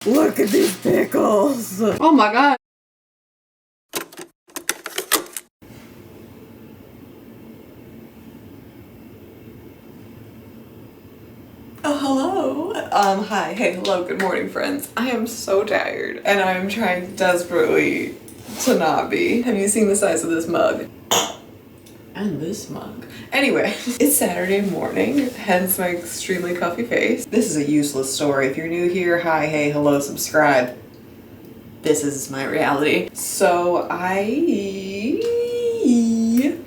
Look at these pickles. Oh my god. Oh, hello. Hi. Hey, hello. Good morning, friends. I am so tired and I'm trying desperately to not be. Have you seen the size of this mug? And this mug. Anyway, it's Saturday morning, hence my extremely puffy face. This is a useless story. If you're new here, hi, hey, hello, subscribe. This is my reality. So I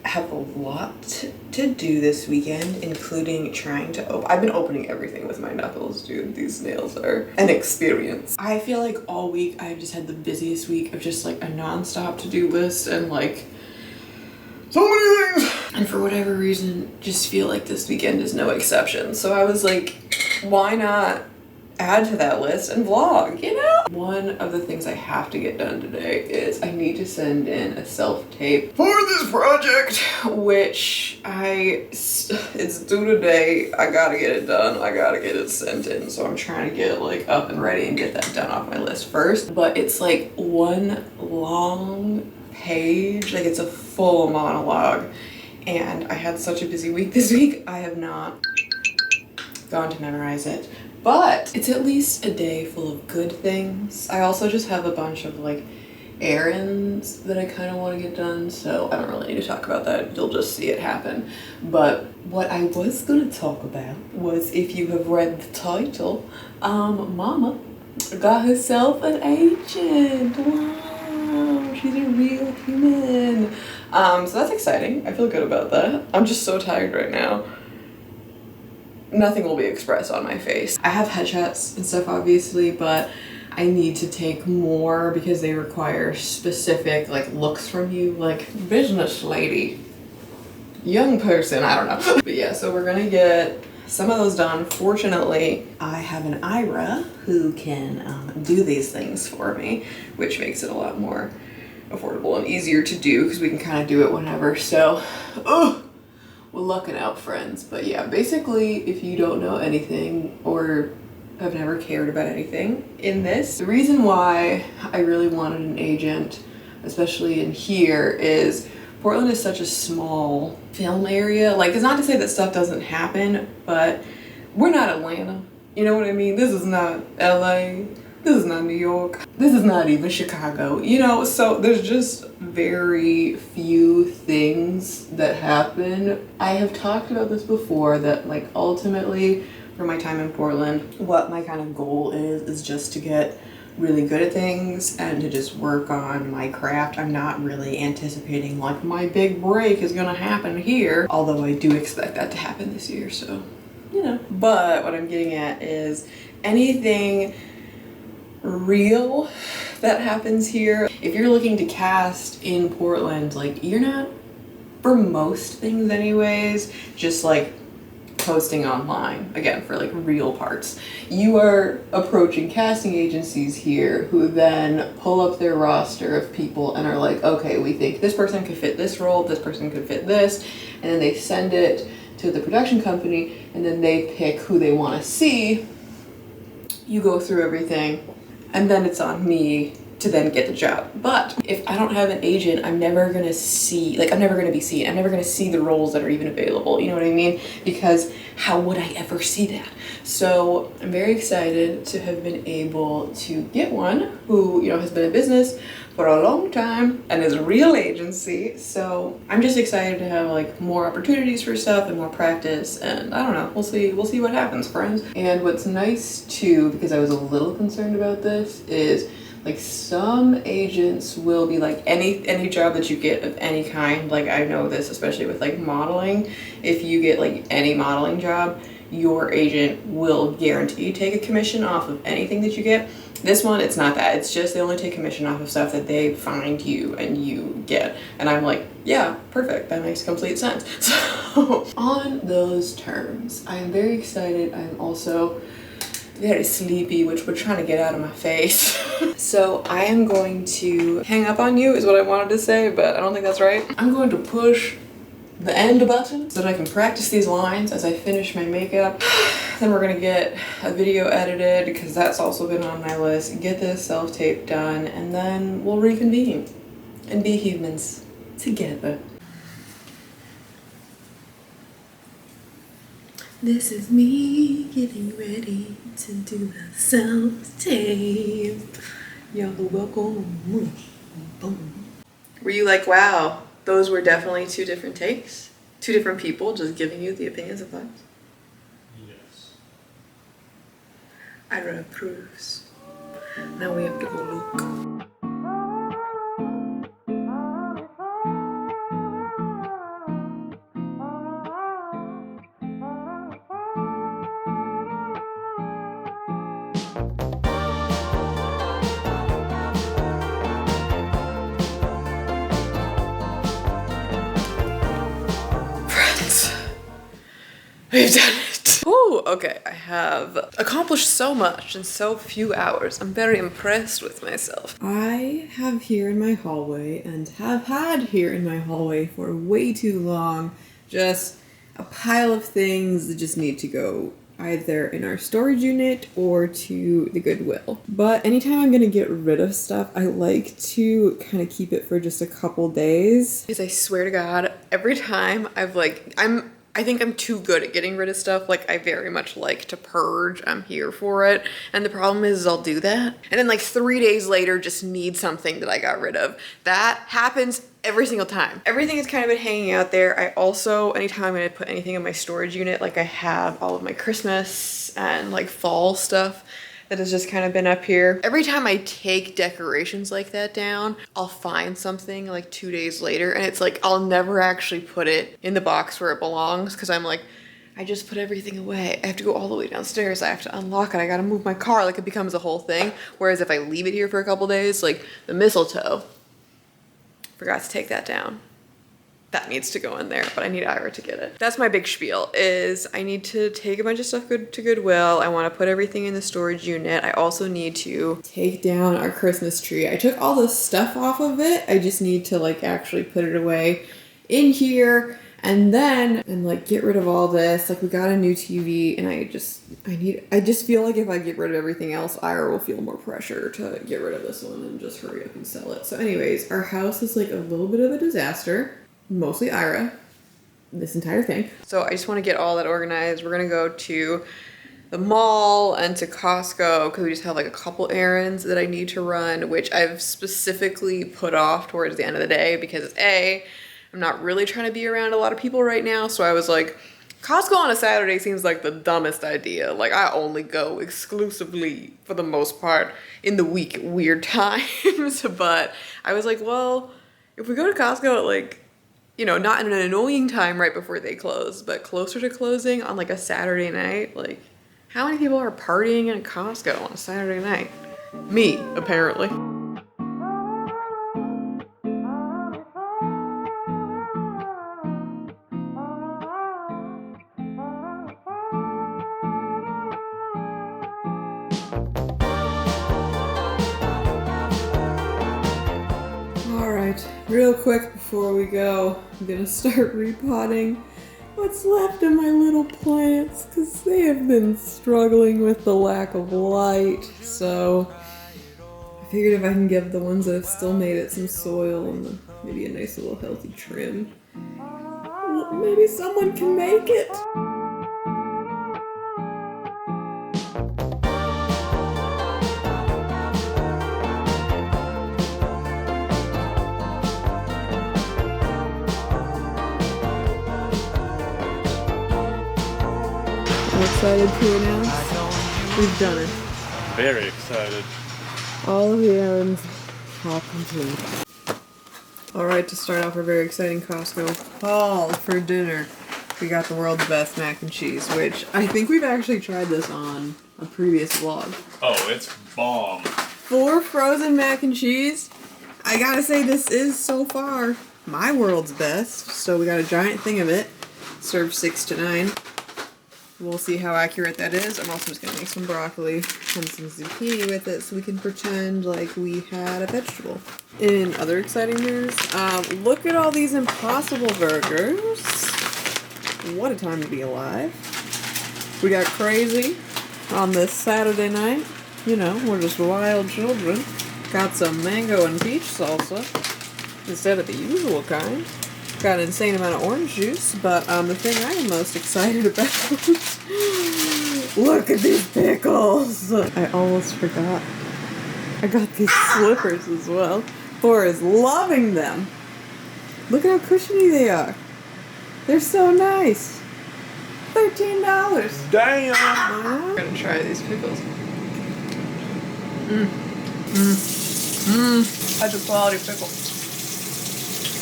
have a lot to do this weekend, including trying to I've been opening everything with my knuckles, dude. These nails are an experience. I feel like all week I've just had the busiest week of just like a non-stop to-do list and like so many things. And for whatever reason, just feel like this weekend is no exception. So I was like, why not add to that list and vlog, you know? One of the things I have to get done today is I need to send in a self-tape for this project, which it's due today. I gotta get it done. I gotta get it sent in. So I'm trying to get like up and ready and get that done off my list first. But it's like one long page, like it's a full monologue. And I had such a busy week this week, I have not gone to memorize it. But it's at least a day full of good things. I also just have a bunch of like errands that I kind of want to get done, so I don't really need to talk about that. You'll just see it happen. But what I was going to talk about was, if you have read the title, Mama got herself an agent. Wow, she's a real human. So that's exciting. I feel good about that. I'm just so tired right now. Nothing will be expressed on my face. I have headshots and stuff obviously, but I need to take more because they require specific like looks from you, like business lady, young person, I don't know. But yeah, so we're gonna get some of those done. Fortunately, I have an Ira who can do these things for me, which makes it a lot more affordable and easier to do because we can kind of do it whenever. So, we're looking out, friends. But yeah, basically, if you don't know anything or have never cared about anything in this, the reason why I really wanted an agent, especially in here, is Portland is such a small film area. Like, it's not to say that stuff doesn't happen, but we're not Atlanta. You know what I mean? This is not LA. This is not New York. This is not even Chicago, you know? So there's just very few things that happen. I have talked about this before, that like ultimately for my time in Portland, what my kind of goal is just to get really good at things and to just work on my craft. I'm not really anticipating like my big break is gonna happen here, although I do expect that to happen this year, so, you know. But what I'm getting at is anything real that happens here. If you're looking to cast in Portland, like you're not, for most things anyways, just like posting online, again, for like real parts. You are approaching casting agencies here who then pull up their roster of people and are like, okay, we think this person could fit this role, this person could fit this, and then they send it to the production company and then they pick who they want to see. You go through everything, and then it's on me to then get the job. But if I don't have an agent, I'm never gonna see, like I'm never gonna be seen. I'm never gonna see the roles that are even available, you know what I mean? Because how would I ever see that? So I'm very excited to have been able to get one who, you know, has been in business for a long time and is a real agency. So I'm just excited to have like more opportunities for stuff and more practice, and I don't know, we'll see what happens, friends. And what's nice too, because I was a little concerned about this, is like some agents will be like, any job that you get of any kind, like I know this especially with like modeling, if you get like any modeling job, your agent will guarantee take a commission off of anything that you get. This one, it's not that. It's just they only take commission off of stuff that they find you and you get. And I'm like, yeah, perfect. That makes complete sense. So on those terms, I am very excited. I'm also very sleepy, which we're trying to get out of my face. So I am going to hang up on you is what I wanted to say, but I don't think that's right. I'm going to push the end button so that I can practice these lines as I finish my makeup. Then we're gonna get a video edited because that's also been on my list. Get this self-tape done, and then we'll reconvene and be humans together. This is me getting ready to do the self-tape. Y'all welcome. Boom. Were you like, wow, those were definitely two different takes? Two different people just giving you the opinions of things? Yes. Ira approves. Now we have to go look. We've done it. Oh, okay. I have accomplished so much in so few hours. I'm very impressed with myself. I have here in my hallway, and have had here in my hallway for way too long, just a pile of things that just need to go either in our storage unit or to the Goodwill. But anytime I'm gonna get rid of stuff, I like to kind of keep it for just a couple days. Because I swear to God, every time I think I'm too good at getting rid of stuff. Like, I very much like to purge. I'm here for it. And the problem is I'll do that, and then like 3 days later just need something that I got rid of. That happens every single time. Everything has kind of been hanging out there. I also, anytime I'm gonna put anything in my storage unit, like I have all of my Christmas and like fall stuff that has just kind of been up here. Every time I take decorations like that down, I'll find something like 2 days later, and it's like I'll never actually put it in the box where it belongs because I'm like, I just put everything away. I have to go all the way downstairs. I have to unlock it. I gotta move my car. Like, it becomes a whole thing. Whereas if I leave it here for a couple days, like the mistletoe, forgot to take that down. That needs to go in there, but I need Ira to get it. That's my big spiel, is I need to take a bunch of stuff to Goodwill. I want to put everything in the storage unit. I also need to take down our Christmas tree. I took all the stuff off of it. I just need to like actually put it away in here, and then like get rid of all this. Like, we got a new TV, and I just feel like if I get rid of everything else, Ira will feel more pressure to get rid of this one and just hurry up and sell it. So anyways, our house is like a little bit of a disaster. Mostly Ira, this entire thing. So I just want to get all that organized. We're gonna go to the mall and to Costco because we just have like a couple errands that I need to run, which I've specifically put off towards the end of the day because A, I'm not really trying to be around a lot of people right now. So I was like, Costco on a Saturday seems like the dumbest idea. Like, I only go exclusively, for the most part, in the week at weird times. But I was like, well, if we go to Costco at like, you know, not in an annoying time right before they close, but closer to closing on like a Saturday night, like, how many people are partying in a Costco on a Saturday night? Me, apparently. Real quick before we go, I'm gonna start repotting what's left of my little plants because they have been struggling with the lack of light. So I figured if I can give the ones that have still made it some soil and maybe a nice little healthy trim, well, maybe someone can make it. Excited to announce we've done it. Very excited. All of the errands are complete. Alright, to start off our very exciting Costco haul for dinner, we got the world's best mac and cheese, which I think we've actually tried this on a previous vlog. Oh, it's bomb. 4 frozen mac and cheese. I gotta say, this is so far my world's best. So we got a giant thing of it, served 6 to 9. We'll see how accurate that is. I'm also just gonna make some broccoli and some zucchini with it so we can pretend like we had a vegetable. In other exciting news, look at all these Impossible burgers. What a time to be alive. We got crazy on this Saturday night. You know, we're just wild children. Got some mango and peach salsa instead of the usual kind. Got an insane amount of orange juice, but the thing I am most excited about, look at these pickles! I almost forgot. I got these slippers as well. Thor is loving them. Look how cushiony they are. They're so nice. $13. Damn! I'm gonna try these pickles. Such a quality pickle.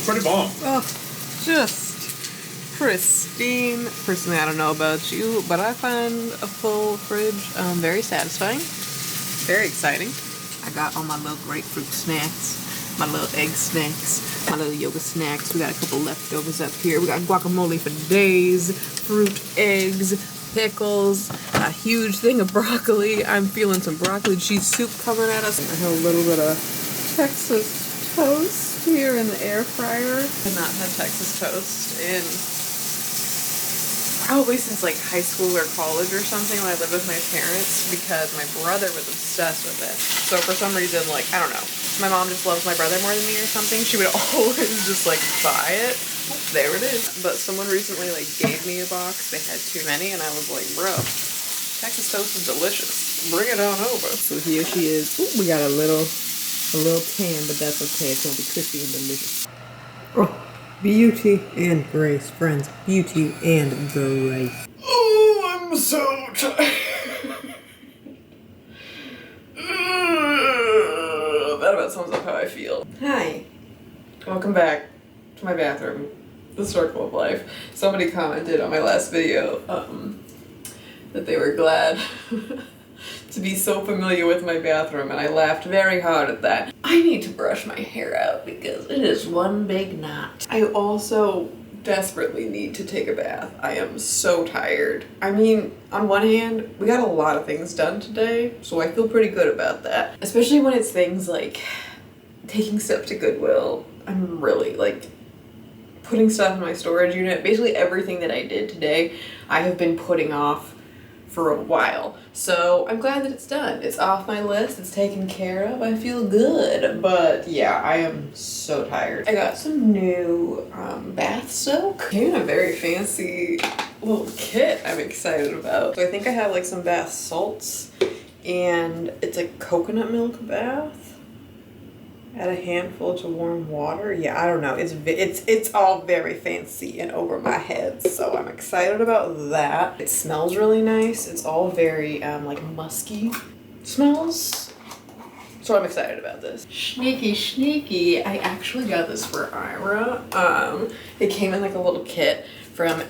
Pretty bomb. Oh, just pristine. Personally, I don't know about you, but I find a full fridge very satisfying. Very exciting. I got all my little grapefruit snacks, my little egg snacks, my little yogurt snacks. We got a couple leftovers up here. We got guacamole for days, fruit, eggs, pickles, a huge thing of broccoli. I'm feeling some broccoli cheese soup coming at us. I have a little bit of Texas toast here in the air fryer. I've not had Texas toast in probably since like high school or college or something when I lived with my parents because my brother was obsessed with it. So for some reason, like, I don't know, my mom just loves my brother more than me or something. She would always just like buy it. There it is. But someone recently like gave me a box. They had too many and I was like, bro, Texas toast is delicious. Bring it on over. So here she is. Ooh, we got a little tan, but that's okay. It's gonna be crispy and delicious. Oh, beauty and grace, friends. Beauty and grace. Oh, I'm so tired. That about sums up how I feel. Hi. Welcome back to my bathroom. The circle of life. Somebody commented on my last video that they were glad to be so familiar with my bathroom, and I laughed very hard at that. I need to brush my hair out because it is one big knot. I also desperately need to take a bath. I am so tired. I mean, on one hand, we got a lot of things done today, so I feel pretty good about that. Especially when it's things like taking stuff to Goodwill. I'm really like putting stuff in my storage unit. Basically everything that I did today, I have been putting off for a while. So I'm glad that it's done. It's off my list. It's taken care of. I feel good. But yeah, I am so tired. I got some new bath soak. Came in a very fancy little kit I'm excited about. So I think I have like some bath salts and it's a coconut milk bath. Add a handful to warm water. Yeah, I don't know. It's all very fancy and over my head, so I'm excited about that. It smells really nice. It's all very like musky smells. So I'm excited about this. Sneaky, sneaky. I actually got this for Ira. It came in like a little kit from.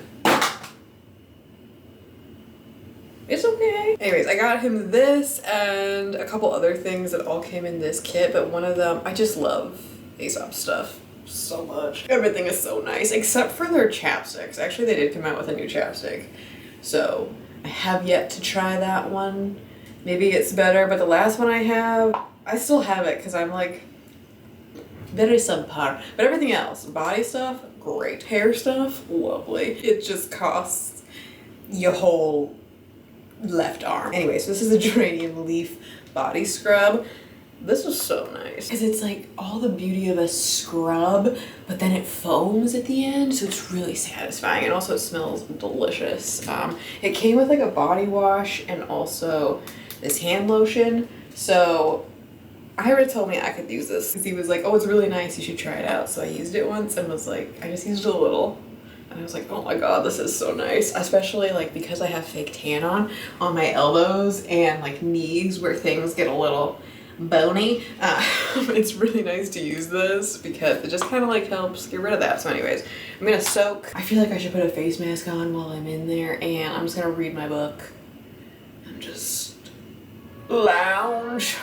It's okay. Anyways, I got him this and a couple other things that all came in this kit, but one of them, I just love Aesop stuff so much. Everything is so nice, except for their chapsticks. Actually, they did come out with a new chapstick. So, I have yet to try that one. Maybe it's better, but the last one I have, I still have it because I'm like, very subpar. But everything else, body stuff, great. Hair stuff, lovely. It just costs your whole left arm. Anyways, this is a geranium leaf body scrub. This is so nice because it's like all the beauty of a scrub, but then it foams at the end, so it's really satisfying, and also it smells delicious. It came with like a body wash and also this hand lotion, so Ira told me I could use this because he was like, oh, it's really nice, you should try it out. So I used it once and was like, I just used it a little. And I was like, oh my god, this is so nice. Especially like because I have fake tan on my elbows and like knees where things get a little bony. It's really nice to use this because it just kind of like helps get rid of that. So anyways, I'm gonna soak. I feel like I should put a face mask on while I'm in there, and I'm just gonna read my book and just lounge.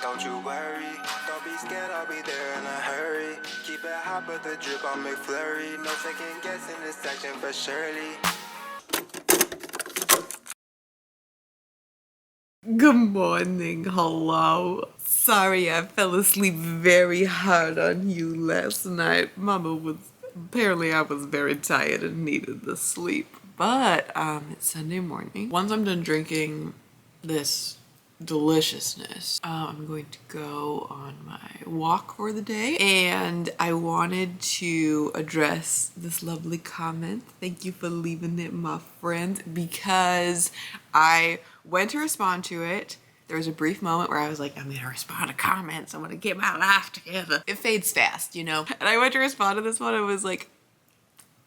Don't you worry, don't be scared, I'll be there in a hurry. Keep it hot, but the drip on McFlurry. No second guess in this section for Shirley. Good morning, hello. Sorry I fell asleep very hard on you last night. Apparently I was very tired and needed the sleep. But it's Sunday morning. Once I'm done drinking this deliciousness, I'm going to go on my walk for the day, and I wanted to address this lovely comment. Thank you for leaving it, my friend, because I went to respond to it. There was a brief moment where I was like, I'm gonna respond to comments, I'm gonna get my life together. It fades fast, you know? And I went to respond to this one, I was like,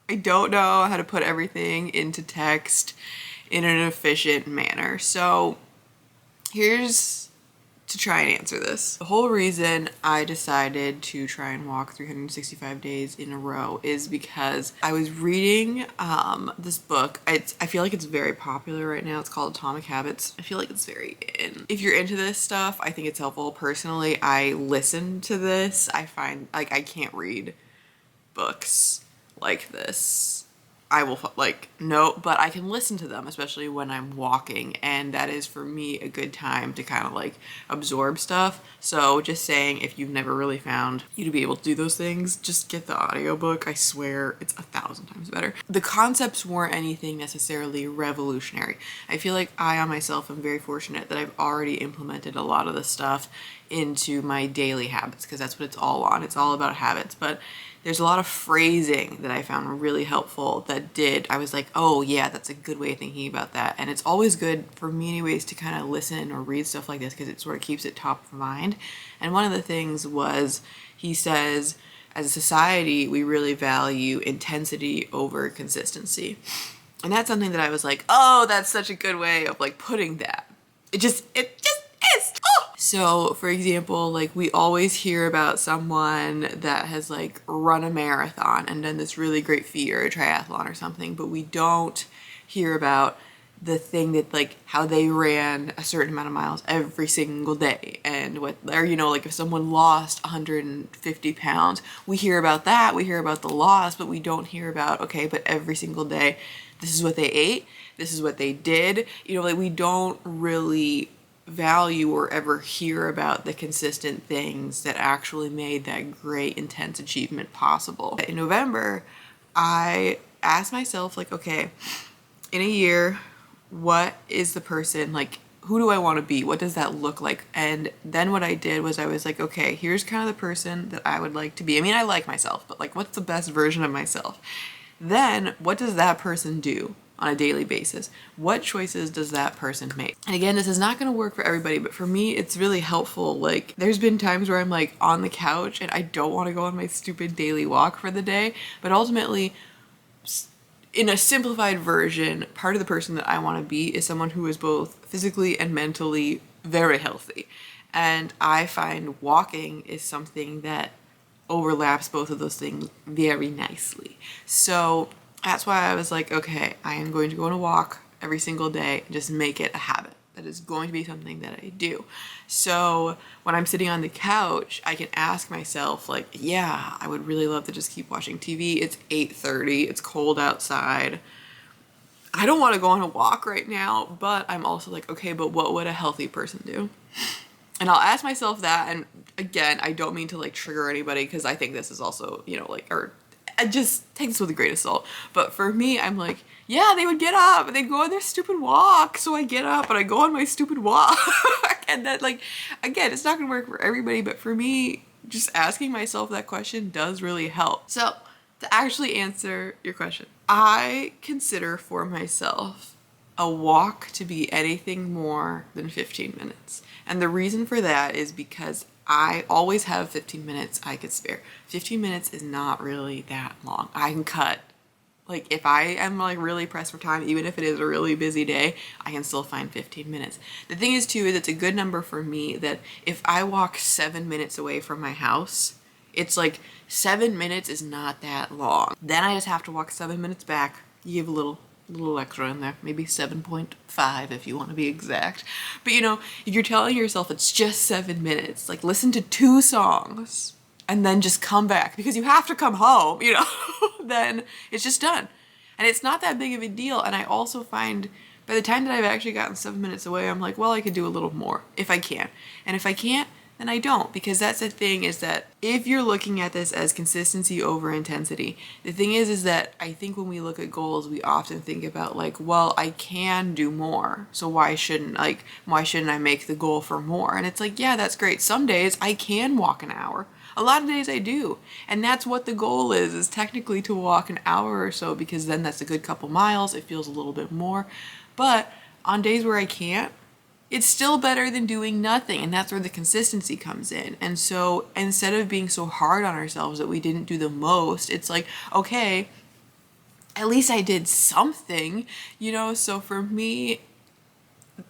I don't know how to put everything into text in an efficient manner. So here's to try and answer this. The whole reason I decided to try and walk 365 days in a row is because I was reading this book. I feel like it's very popular right now. It's called Atomic Habits. I feel like it's very in. If you're into this stuff, I think it's helpful. Personally, I listen to this. I find like I can't read books like this. I will no, but I can listen to them, especially when I'm walking, and that is for me a good time to kind of like absorb stuff. So just saying, if you've never really found you to be able to do those things, just get the audiobook. I swear it's 1,000 times better. The concepts weren't anything necessarily revolutionary. I feel like I on myself am very fortunate that I've already implemented a lot of the stuff into my daily habits, because that's what it's all on. It's all about habits. But there's a lot of phrasing that I found really helpful I was like, oh yeah, that's a good way of thinking about that. And it's always good for me anyways to kind of listen or read stuff like this, because it sort of keeps it top of mind. And one of the things was, he says, as a society, we really value intensity over consistency. And that's something that I was like, oh, that's such a good way of like putting that. It just is. Oh! So for example, like we always hear about someone that has like run a marathon and done this really great feat or a triathlon or something, but we don't hear about the thing that like how they ran a certain amount of miles every single day, and what, or you know, like if someone lost 150 pounds, we hear about that, we hear about the loss, but we don't hear about, okay, but every single day this is what they ate, this is what they did, you know, like we don't really value or ever hear about the consistent things that actually made that great intense achievement possible. In November, I asked myself like, okay, in a year, what is the person, like who do I want to be? What does that look like? And then what I did was I was like, okay, here's kind of the person that I would like to be. I mean, I like myself, but like what's the best version of myself? Then what does that person do on a daily basis? What choices does that person make? And again, this is not going to work for everybody, but for me, it's really helpful. Like there's been times where I'm like on the couch and I don't want to go on my stupid daily walk for the day, but ultimately, in a simplified version, part of the person that I want to be is someone who is both physically and mentally very healthy. And I find walking is something that overlaps both of those things very nicely. So that's why I was like, okay, I am going to go on a walk every single day and just make it a habit. That is going to be something that I do. So when I'm sitting on the couch, I can ask myself like, yeah, I would really love to just keep watching TV. It's 8:30, it's cold outside. I don't want to go on a walk right now, but I'm also like, okay, but what would a healthy person do? And I'll ask myself that. And again, I don't mean to like trigger anybody, because I think this is also, you know, like, or I just take this with a grain of salt. But for me, I'm like, yeah, they would get up and they'd go on their stupid walk. So I get up and I go on my stupid walk. And that, like, again, it's not gonna work for everybody, but for me, just asking myself that question does really help. So to actually answer your question, I consider for myself a walk to be anything more than 15 minutes. And the reason for that is because I always have 15 minutes I could spare. 15 minutes is not really that long. I can cut. Like if I am like really pressed for time, even if it is a really busy day, I can still find 15 minutes. The thing is too, is it's a good number for me that if I walk 7 minutes away from my house, it's like 7 minutes is not that long. Then I just have to walk 7 minutes back. You give a little extra in there, maybe 7.5 if you want to be exact. But you know, if you're telling yourself it's just 7 minutes, like listen to 2 songs and then just come back because you have to come home, you know, then it's just done. And it's not that big of a deal. And I also find by the time that I've actually gotten 7 minutes away, I'm like, well, I could do a little more if I can. And if I can't, then I don't. Because that's the thing, is that if you're looking at this as consistency over intensity, the thing is that I think when we look at goals, we often think about like, well, I can do more, so why shouldn't I make the goal for more? And it's like, yeah, that's great. Some days I can walk an hour. A lot of days I do. And that's what the goal is technically to walk an hour or so, because then that's a good couple miles. It feels a little bit more. But on days where I can't, it's still better than doing nothing, and that's where the consistency comes in. And so instead of being so hard on ourselves that we didn't do the most, it's like, okay, at least I did something, you know? So for me,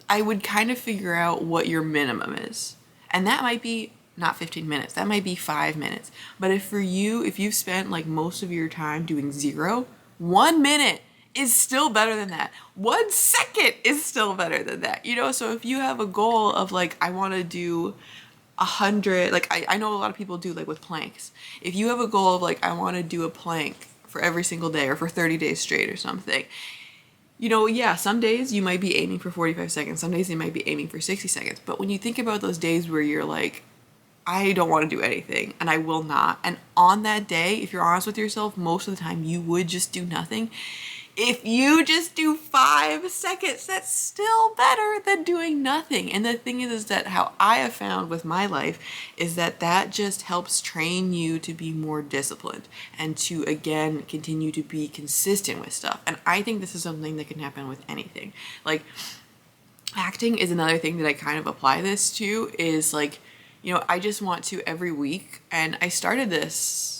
I would kind of figure out what your minimum is. And that might be not 15 minutes, that might be 5 minutes. But if you've spent like most of your time doing 0, 1 minute is still better than that. 1 second is still better than that, you know? So if you have a goal of like, I want to do 100, like I know a lot of people do like with planks. If you have a goal of like, I want to do a plank for every single day or for 30 days straight or something, you know, yeah, some days you might be aiming for 45 seconds, some days you might be aiming for 60 seconds. But when you think about those days where you're like, I don't want to do anything and I will not, and on that day, if you're honest with yourself, most of the time you would just do nothing. If you just do 5 seconds, that's still better than doing nothing. And the thing is that how I have found with my life is that that just helps train you to be more disciplined and to, again, continue to be consistent with stuff. And I think this is something that can happen with anything. Like, acting is another thing that I kind of apply this to, is like, you know, I just want to every week, and I started this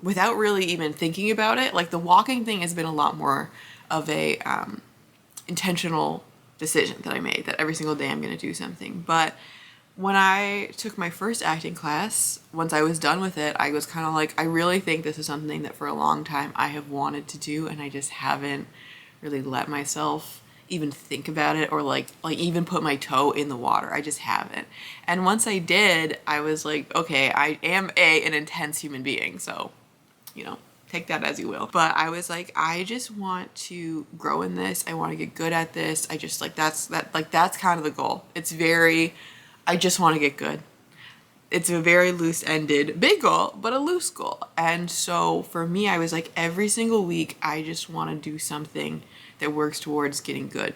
without really even thinking about it. Like the walking thing has been a lot more of a intentional decision that I made, that every single day I'm going to do something. But when I took my first acting class, once I was done with it, I was kind of like, I really think this is something that for a long time I have wanted to do, and I just haven't really let myself even think about it, or like even put my toe in the water. I just haven't. And once I did, I was like, okay, I am an intense human being, so you know, take that as you will. But I was like, I just want to grow in this. I want to get good at this. I just like, that's kind of the goal. It's very, I just want to get good. It's a very loose-ended, big goal, but a loose goal. And so for me, I was like, every single week, I just want to do something that works towards getting good.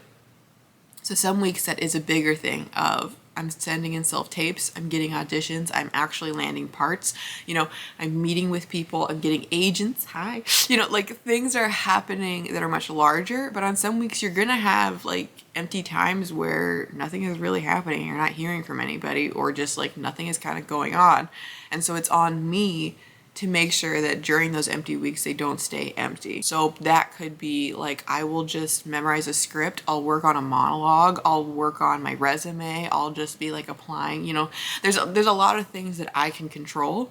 So some weeks that is a bigger thing of, I'm sending in self-tapes, I'm getting auditions, I'm actually landing parts, you know, I'm meeting with people, I'm getting agents, hi, you know, like things are happening that are much larger. But on some weeks you're gonna have like empty times where nothing is really happening, you're not hearing from anybody, or just like nothing is kind of going on. And so it's on me to make sure that during those empty weeks, they don't stay empty. So that could be like, I will just memorize a script, I'll work on a monologue, I'll work on my resume, I'll just be like applying, you know, there's a lot of things that I can control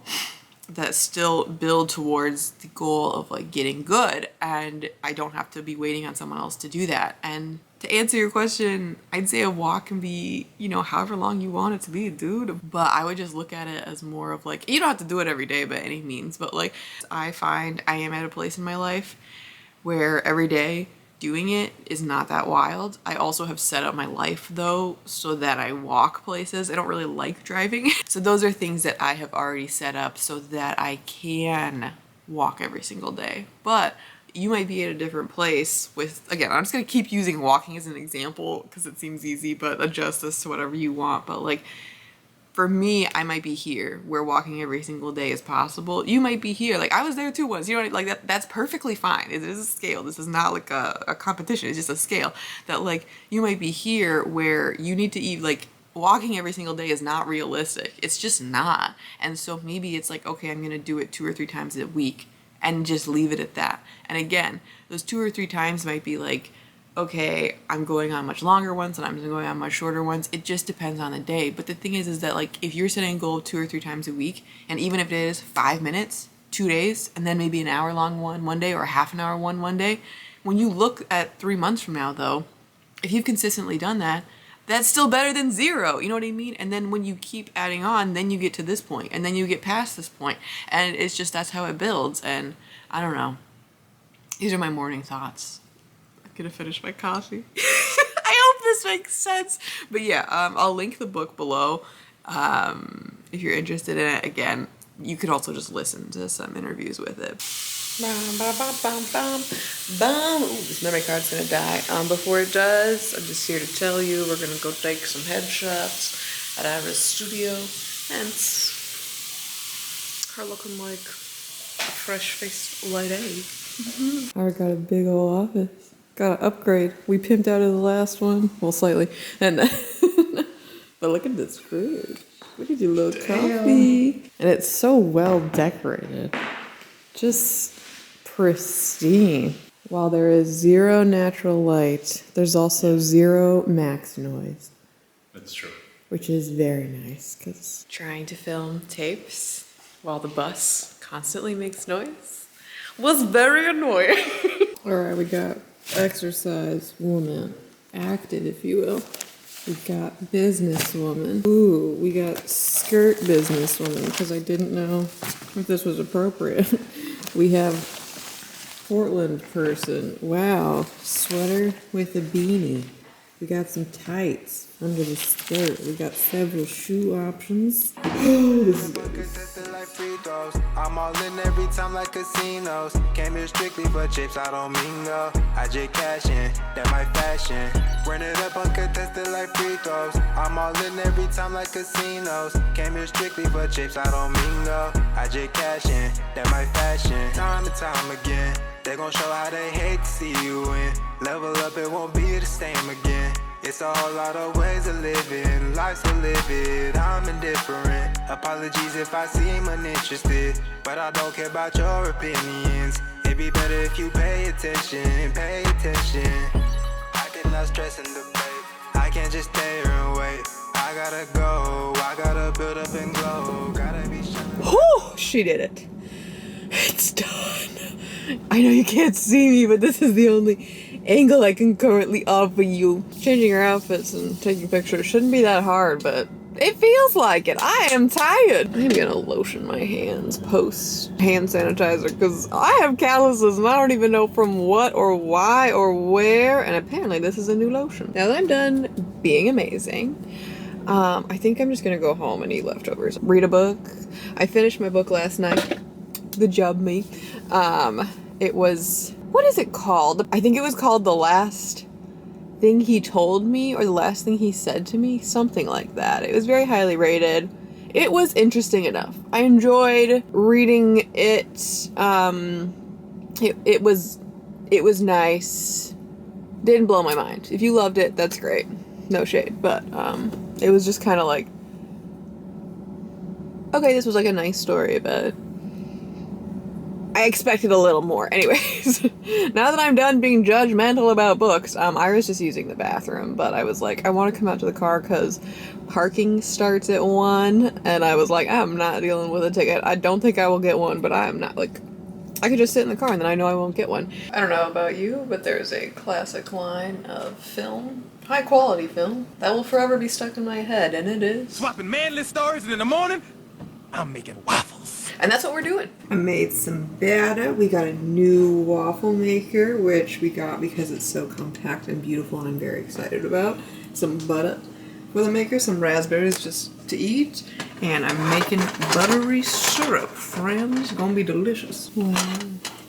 that still build towards the goal of like getting good, and I don't have to be waiting on someone else to do that. And to answer your question, I'd say a walk can be, you know, however long you want it to be, dude. But I would just look at it as more of like, you don't have to do it every day by any means, but like, I find I am at a place in my life where every day doing it is not that wild. I also have set up my life though so that I walk places. I don't really like driving. So those are things that I have already set up so that I can walk every single day. But you might be at a different place with, again, I'm just gonna keep using walking as an example because it seems easy, but adjust this to whatever you want. But like, for me, I might be here where walking every single day is possible. You might be here. Like, I was there too once. You know, like that's perfectly fine. It is a scale. This is not like a competition. It's just a scale that like, you might be here where you need to eat, like, walking every single day is not realistic. It's just not. And so maybe it's like, okay, I'm gonna do it 2 or 3 times a week and just leave it at that. And again, those 2 or 3 times might be like, okay, I'm going on much longer ones and I'm going on much shorter ones. It just depends on the day. But the thing is that like, if you're setting a goal of 2 or 3 times a week, and even if it is 5 minutes, 2 days, and then maybe an hour long one day, or a half an hour one day, when you look at 3 months from now though, if you've consistently done that, that's still better than 0, you know what I mean? And then when you keep adding on, then you get to this point, and then you get past this point, and it's just, that's how it builds. And I don't know. These are my morning thoughts. I'm gonna finish my coffee. I hope this makes sense. But yeah, I'll link the book below, If you're interested in it, again, you could also just listen to some interviews with it. Ooh, this memory card's gonna die. Before it does, I'm just here to tell you we're gonna go take some headshots at Ira's studio, hence her looking like a fresh-faced light A. Ira got a big old office. Got an upgrade. We pimped out of the last one. Well, slightly. And but look at this fridge. Look at your little coffee. And it's so well decorated. Just pristine. While there is 0 natural light, there's also 0 max noise. That's true. Which is very nice, because trying to film tapes while the bus constantly makes noise was very annoying. Alright, we got exercise woman, active if you will. We got businesswoman. Ooh, we got skirt businesswoman, because I didn't know if this was appropriate. We have Portland person. Wow, sweater with a beanie. We got some tights under the skirt. We got several shoe options. This is good. I'm all in every time like casinos. Came here strictly for chips, I don't mingle. I just cash in, that my fashion. Run it up uncontested like free throws. I'm all in every time like casinos. Came here strictly for chips, I don't mingle. I just cash in, that my fashion. Time and time again, they gon' show how they hate to see you win. Level up, it won't be the same again. It's a whole lot of ways of living, life's to live it, I'm indifferent. Apologies if I seem uninterested, but I don't care about your opinions. It'd be better if you pay attention, pay attention. I cannot stress and debate, I can't just stay here and wait. I gotta go, I gotta build up and glow, gotta be sure. Whew, she did it. It's done. I know you can't see me, but this is the only angle I can currently offer you. Changing your outfits and taking pictures shouldn't be that hard, but it feels like it. I am tired. I'm gonna lotion my hands post hand sanitizer because I have calluses and I don't even know from what or why or where, and apparently this is a new lotion. Now that I'm done being amazing, I think I'm just gonna go home and eat leftovers. Read a book. I finished my book last night. Good job, me. It was, what is it called? I think it was called The Last Thing He Told Me, or The Last Thing He Said to Me, something like that. It was very highly rated. It was interesting enough. I enjoyed reading it. It was nice. Didn't blow my mind. If you loved it, that's great. No shade, but it was just kind of like, okay, this was like a nice story, but I expected a little more. Anyways, now that I'm done being judgmental about books, Ira's just using the bathroom, but I was like, I want to come out to the car because parking starts at 1, and I was like, I'm not dealing with a ticket. I don't think I will get one, but I'm not, like, I could just sit in the car and then I know I won't get one. I don't know about you, but there's a classic line of film, high quality film, that will forever be stuck in my head, and it is swapping manly stories, and in the morning, I'm making waffles. And that's what we're doing. I made some batter. We got a new waffle maker, which we got because it's so compact and beautiful and I'm very excited about. Some butter for the maker, some raspberries just to eat, and I'm making buttery syrup, friends. Gonna be delicious. Wow.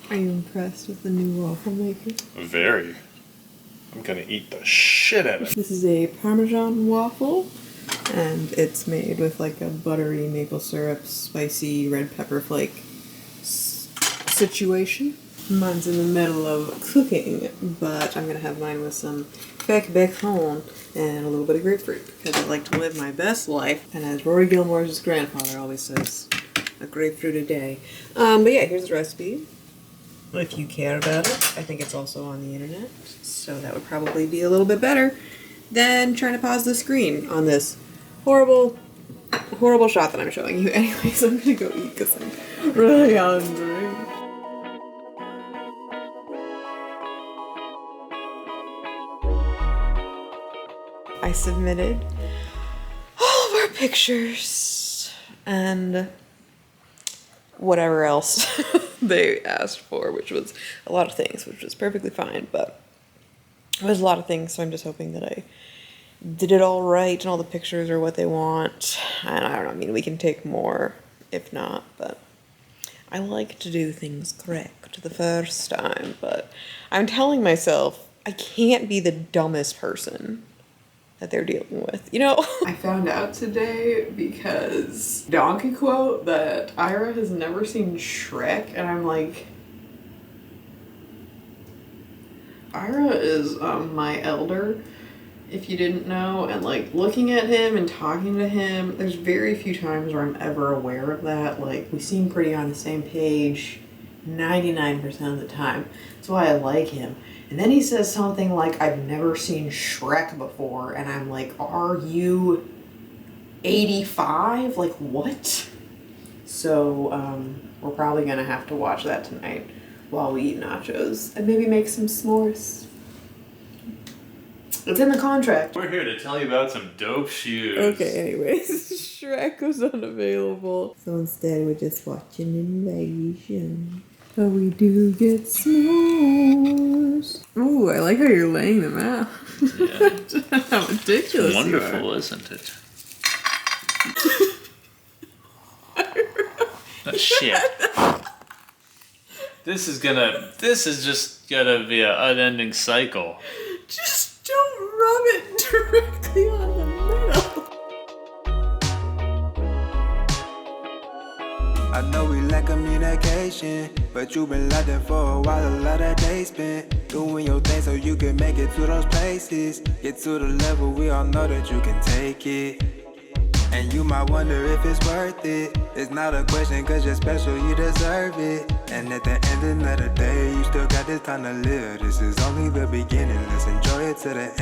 Are you impressed with the new waffle maker? Very. I'm gonna eat the shit out of it. This is a Parmesan waffle. And it's made with like a buttery maple syrup, spicy red pepper flake situation. Mine's in the middle of cooking, but I'm gonna have mine with some fake bacon and a little bit of grapefruit because I like to live my best life. And as Rory Gilmore's grandfather always says, a grapefruit a day. But yeah, here's the recipe. If you care about it, I think it's also on the internet, so that would probably be a little bit better than trying to pause the screen on this horrible shot that I'm showing you. Anyways, I'm gonna go eat because I'm really hungry. I submitted all of our pictures and whatever else they asked for, which was a lot of things, which was perfectly fine, but it was a lot of things, so I'm just hoping that I did it all right and all the pictures are what they want. And I don't know, I mean, we can take more if not, but I like to do things correct the first time, but I'm telling myself I can't be the dumbest person that they're dealing with, you know? I found out today because Donkey quote that Ira has never seen Shrek, and I'm like, Ira is my elder, if you didn't know, and like looking at him and talking to him, there's very few times where I'm ever aware of that. Like, we seem pretty on the same page 99% of the time. That's why I like him. And then he says something like, I've never seen Shrek before, and I'm like, are you 85? Like, what? So we're probably gonna have to watch that tonight while we eat nachos and maybe make some s'mores. It's in the contract. We're here to tell you about some dope shoes. Okay, anyways, Shrek was unavailable. So instead we're just watching Invasion. But we do get s'mores. Ooh, I like how you're laying them out. Yeah. How ridiculous. Wonderful, isn't it? Oh, shit. This is just gonna be an unending cycle. Just don't rub it directly on the middle. I know we lack communication, but you've been locked in for a while, a lot of days spent doing your thing so you can make it to those places. Get to the level we all know that you can take it. And you might wonder if it's worth it. It's not a question, cause you're special, you deserve it. And at the end of the day, you still got this time to live. This is only the beginning, let's enjoy it to the end.